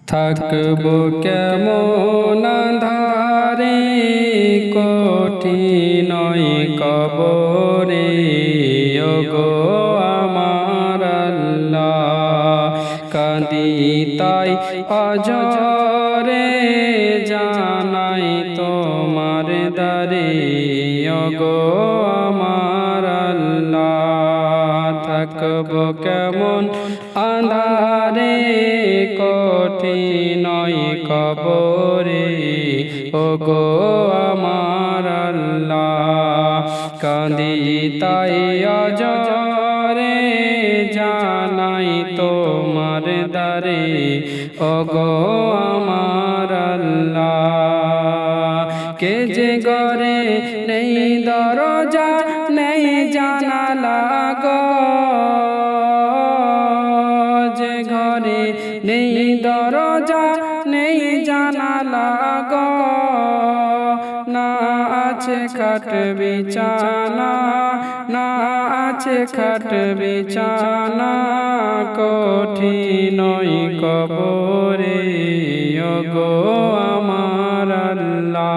থাকব কেমন আঁধারে কঠিন কবরে ওগো আমার আল্লাহ কাঁদি তাই অজরে জানাই তোমার দারে ওগো আমার আল্লাহ থাকব কেমন আঁধারে কঠিন কবরে ওগো আমার আল্লাহ কাঁদি তাই অজরে জানাই তোমার দারে ওগো আমার আল্লাহ কে যে ঘরে নেই দরজা নেই জানালা গো যে ঘরে নেই দরজা নেই জানালা গো না আছে খাট বিছানা না আছে খাট বিছানা কঠিন কবরে ওগো আমার আল্লাহ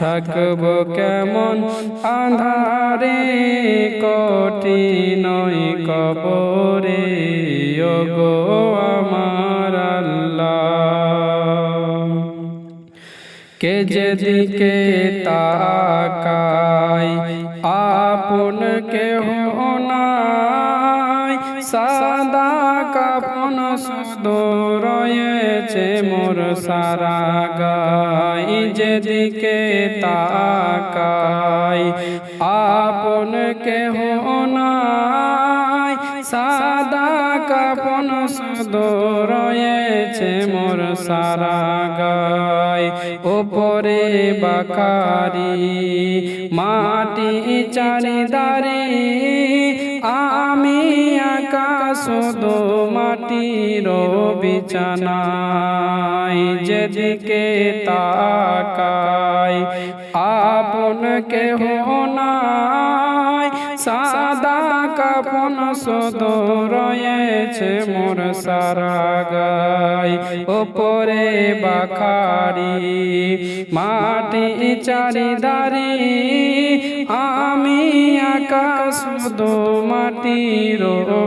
থাকব কেমন আঁধারে কঠিন কবরে ওগো আমার আল্লাহ কে যেদিকে তাকাই আপন কেহ নাই সাদা কাফন শুধু রয়েছে মোর সারা গাই যেদিকে তাকাই আপন কেহ নাই সাদা কাফন শুধু রয়েছে মোর সারা গাই ওপরে বাকারি মাটি চারিদারে আমি আকাশ শুধু মাটির বিছানায় যেদিকে তাকাই আপন কেহ নাই সাদা কাফন শুধু রয়েছে মোর সারা গাই ওপরে বাখারি মাটি চারিদারে আমি আকাশ শুধু মাটির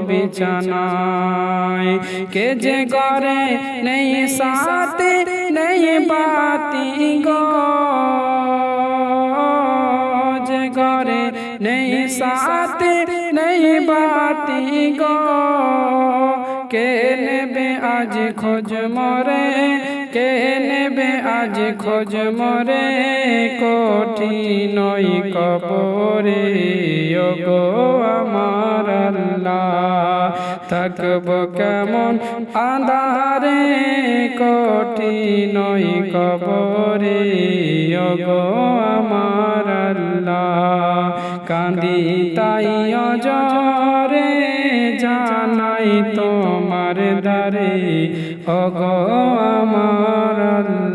বিছানায় কে যে ঘরে নেই সাথে নেই বাতি গো যে ঘরে নেই সাথে নেই বাতি গো কে নেবে আজ খোঁজ মরে কে নেবে আজ খোঁজ মরে কঠিন কবরে ওগো আমার আল্লাহ থাকব কেমন আঁধারে কঠিন কবরে ওগো আমার আল্লাহ কাঁদি তাই অজরে জানাই তোমার দারে ওগো আমার আল্লাহ।